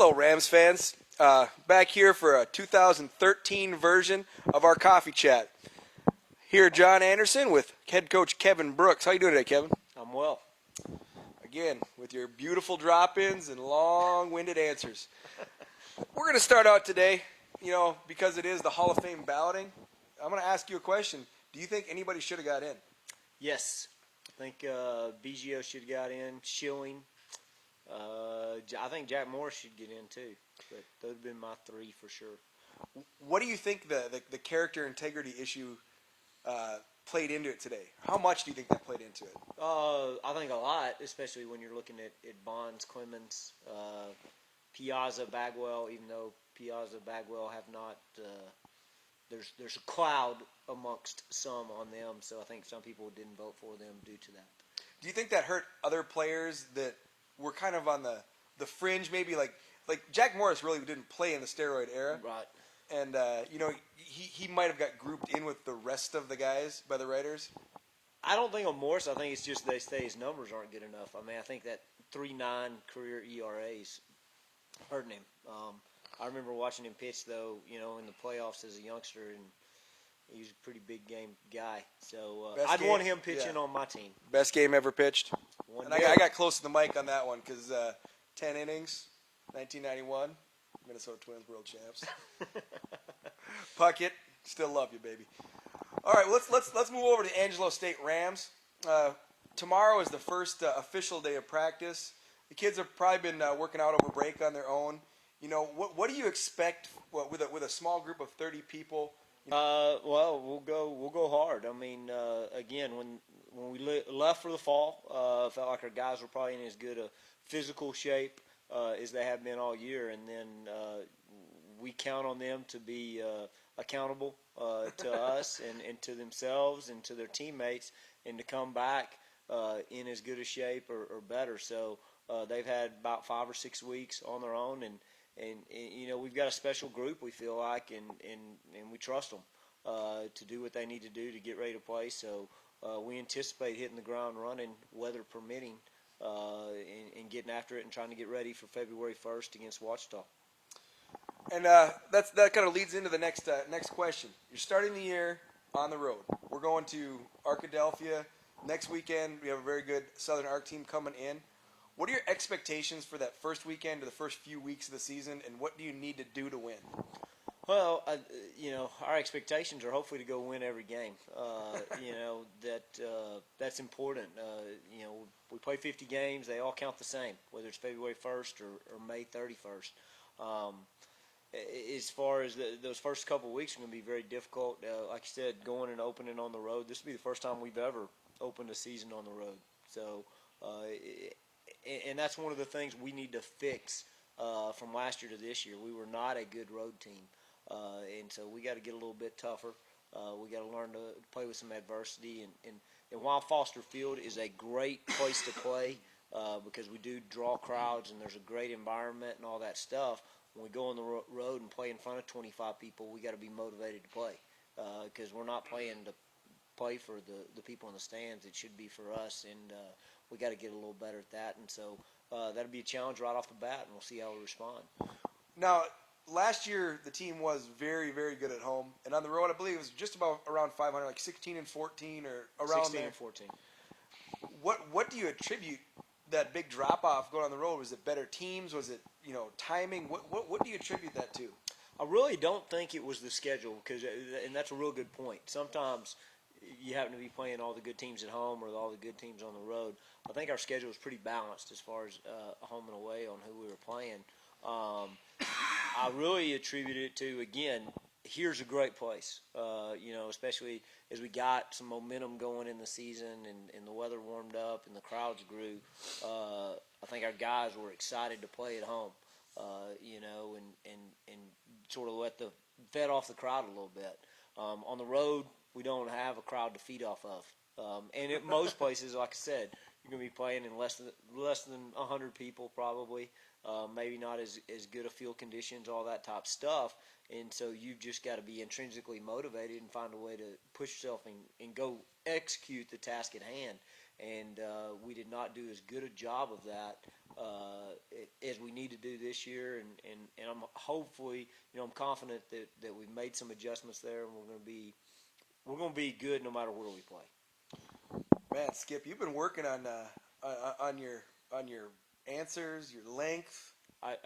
Hello, Rams fans. Back here for a 2013 version of our coffee chat. Here, Jon Anderson with head coach Kevin Brooks. How you doing today, Kevin? I'm well. Again, with your beautiful drop-ins and long-winded answers. We're going to start out today, because it is the Hall of Fame balloting. I'm going to ask you a question. Do you think anybody should have got in? Yes. I think BGO should have got in. Schilling. I think Jack Morris should get in too. But those have been my three for sure. What do you think the character integrity issue played into it today? How much do you think that played into it? I think a lot, especially when you're looking at Bonds, Clemens, Piazza, Bagwell, even though Piazza, Bagwell have not there's a cloud amongst some on them, so I think some people didn't vote for them due to that. Do you think that hurt other players that were kind of on the fringe, maybe like Jack Morris really didn't play in the steroid era? Right. And, he might have got grouped in with the rest of the guys by the writers. I don't think on Morris. I think it's just they say his numbers aren't good enough. I mean, I think that 3.9 career ERA's hurting him. I remember watching him pitch, though, in the playoffs as a youngster, and he's a pretty big game guy. So I'd want him pitching on my team. Best game ever pitched. And I got close to the mic on that one because 10 innings, 1991, Minnesota Twins world champs. Puckett, still love you, baby. All right, let's move over to Angelo State Rams. Tomorrow is the first official day of practice. The kids have probably been working out over break on their own. What do you expect with a small group of 30 people? Well, we'll go hard. I mean, again, when we left for the fall, felt like our guys were probably in as good a physical shape as they have been all year, and then we count on them to be accountable to us and to themselves and to their teammates, and to come back in as good a shape or better. So they've had about 5 or 6 weeks on their own, and we've got a special group, we feel like, and we trust them to do what they need to do to get ready to play. So we anticipate hitting the ground running, weather permitting, and getting after it and trying to get ready for February 1st against Ouachita. And that kind of leads into the next question. You're starting the year on the road. We're going to Arkadelphia next weekend. We have a very good Southern Arc team coming in. What are your expectations for that first weekend or the first few weeks of the season, and what do you need to do to win? Well, our expectations are hopefully to go win every game. That's important. We play 50 games. They all count the same, whether it's February 1st or May 31st. As far as those first couple of weeks are going to be very difficult. Like you said, going and opening on the road. This will be the first time we've ever opened a season on the road. So, and that's one of the things we need to fix from last year to this year. We were not a good road team, and so we got to get a little bit tougher. We got to learn to play with some adversity. And while Foster Field is a great place to play because we do draw crowds and there's a great environment and all that stuff, when we go on the road and play in front of 25 people, we got to be motivated to play because we're not playing to play for the people in the stands. It should be for us, and we got to get a little better at that. And so that'll be a challenge right off the bat, and we'll see how we respond. Now, last year the team was very, very good at home, and on the road I believe it was just about around 500, like 16-14 or around 16 there. and 14. What do you attribute that big drop off going on the road? Was it better teams? Was it timing? What do you attribute that to? I really don't think it was the schedule, and that's a real good point. Sometimes you happen to be playing all the good teams at home or all the good teams on the road. I think our schedule was pretty balanced as far as home and away on who we were playing. I really attribute it to, again, here's a great place, especially as we got some momentum going in the season and the weather warmed up and the crowds grew. I think our guys were excited to play at home, and sort of let the fed off the crowd a little bit. On the road, we don't have a crowd to feed off of. And at most places, like I said, you're going to be playing in less than 100 people probably, maybe not as good a field conditions, all that type stuff. And so you've just got to be intrinsically motivated and find a way to push yourself and go execute the task at hand. and we did not do as good a job of that as we need to do this year. And I'm hopefully, I'm confident that we've made some adjustments there, and we're going to be good no matter where we play. Man, Skip, you've been working on your answers, your length. I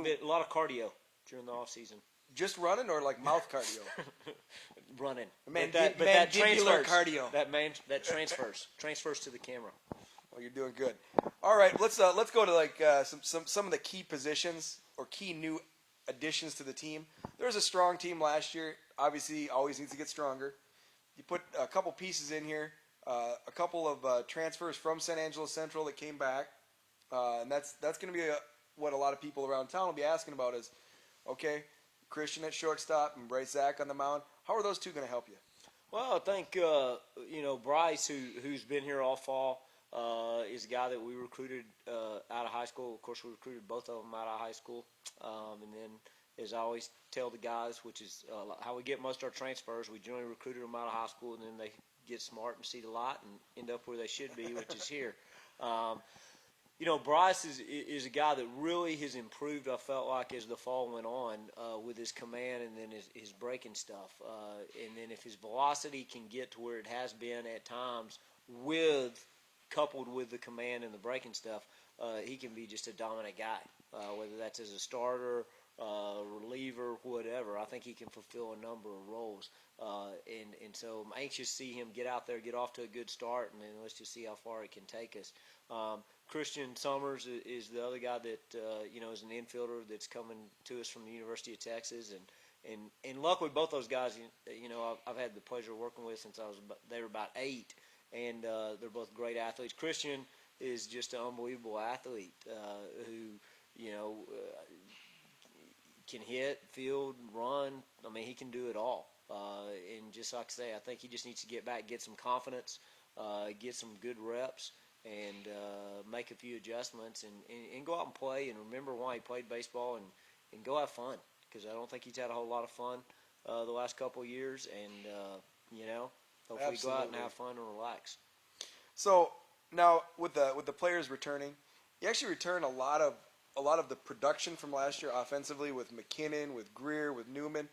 did a lot of cardio during the off season. Just running or like mouth cardio? Running. That transfers. cardio. That transfers to the camera. Well, you're doing good. All right, let's go to like some of the key positions or key new additions to the team. There was a strong team last year. Obviously, always needs to get stronger. You put a couple pieces in here, a couple of transfers from San Angelo Central that came back, and that's going to be what a lot of people around town will be asking about is, okay, Christian at shortstop and Bryce Zach on the mound. How are those two going to help you? Well, I think Bryce, who's been here all fall, is a guy that we recruited out of high school. Of course, we recruited both of them out of high school, and then, as I always tell the guys, which is how we get most of our transfers, we generally recruited them out of high school, and then they get smart and see the light and end up where they should be, which is here. Bryce is a guy that really has improved, I felt like, as the fall went on with his command and then his breaking stuff. And then if his velocity can get to where it has been at times coupled with the command and the breaking stuff, he can be just a dominant guy, whether that's as a starter, reliever, whatever. I think he can fulfill a number of roles. And so I'm anxious to see him get out there, get off to a good start, and then let's just see how far it can take us. Christian Summers is the other guy that is an infielder that's coming to us from the University of Texas, and luckily both those guys I've had the pleasure of working with since they were about 8, and they're both great athletes. Christian is just an unbelievable athlete who can hit, field, run. I mean, he can do it all. And just like I say, I think he just needs to get back, get some confidence, get some good reps, and make a few adjustments and go out and play and remember why he played baseball and go have fun, because I don't think he's had a whole lot of fun the last couple of years, and hopefully go out and have fun and relax. So now with the players returning, you actually return a lot of the production from last year offensively with McKinnon, with Greer, with Newman.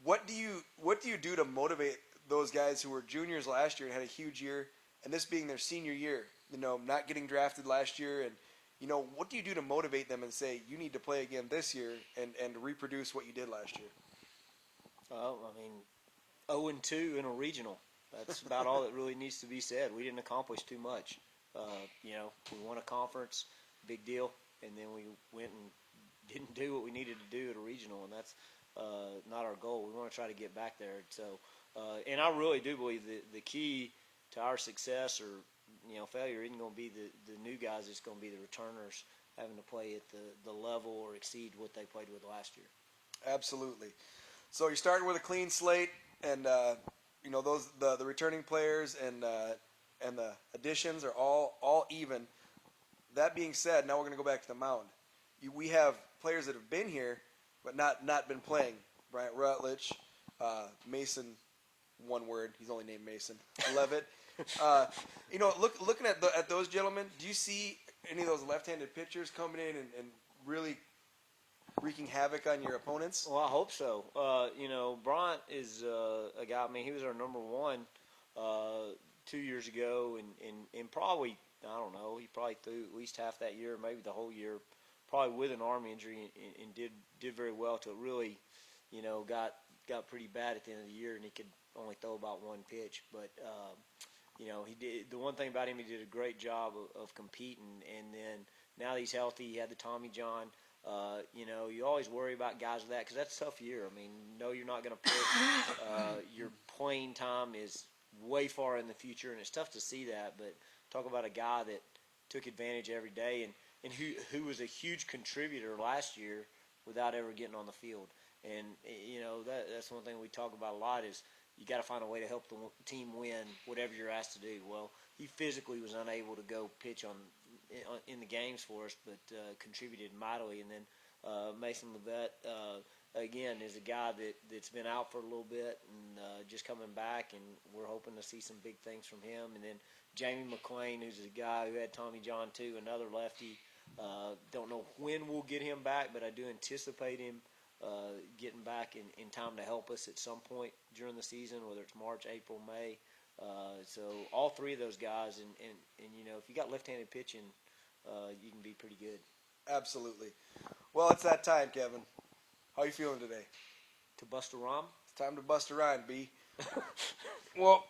What do you do to motivate those guys who were juniors last year and had a huge year, and this being their senior year, not getting drafted last year, and what do you do to motivate them and say you need to play again this year and reproduce what you did last year? Well, I mean, 0-2 in a regional. That's about all that really needs to be said. We didn't accomplish too much. We won a conference, big deal, and then we went and didn't do what we needed to do at a regional, and that's not our goal. We want to try to get back there. So, and I really do believe the key to our success or failure isn't going to be the new guys. It's going to be the returners having to play at the level or exceed what they played with last year. Absolutely. So you're starting with a clean slate, and those the returning players and the additions are all even. That being said, now we're going to go back to the mound. We have players that have been here but not been playing. Bryant Rutledge, Mason, one word. He's only named Mason. Levitt. Looking at those gentlemen, do you see any of those left-handed pitchers coming in and really wreaking havoc on your opponents? Well, I hope so. Bryant is a guy. I mean, he was our number one 2 years ago, and probably, I don't know, he probably threw at least half that year, maybe the whole year, probably with an arm injury, and did very well till it really, got pretty bad at the end of the year, and he could only throw about one pitch. But he did. The one thing about him, he did a great job of competing, and then now that he's healthy, he had the Tommy John. You always worry about guys with that because that's a tough year. I mean, you're not going to pitch. Your playing time is way far in the future, and it's tough to see that. But talk about a guy that took advantage every day and who was a huge contributor last year without ever getting on the field. And that's one thing we talk about a lot is you got to find a way to help the team win whatever you're asked to do. Well, he physically was unable to go pitch in the games for us, but contributed mightily. And then Mason Levitt, again, is a guy that's been out for a little bit and just coming back, and we're hoping to see some big things from him. And then Jamie McClain, who's a guy who had Tommy John too, another lefty. Don't know when we'll get him back, but I do anticipate him getting back in time to help us at some point during the season, whether it's March, April, May. So all three of those guys, and you know, if you got left-handed pitching, you can be pretty good. Absolutely. Well, it's that time, Kevin. How you feeling today? To bust a rhyme? It's time to bust a rhyme, B. Well,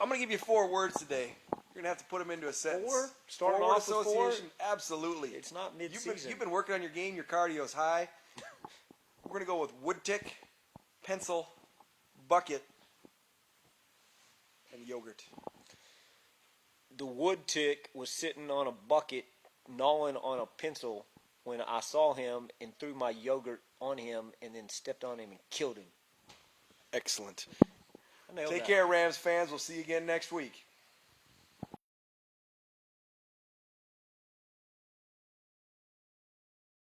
I'm going to give you 4 words today. You're going to have to put them into a sentence. 4? Starting Four-word off with 4? association? Absolutely. It's not mid-season. You've been working on your game. Your cardio's high. We're going to go with wood tick, pencil, bucket, and yogurt. The wood tick was sitting on a bucket, gnawing on a pencil when I saw him and threw my yogurt on him and then stepped on him and killed him. Excellent. I nailed Take that. care, Rams fans. We'll see you again next week.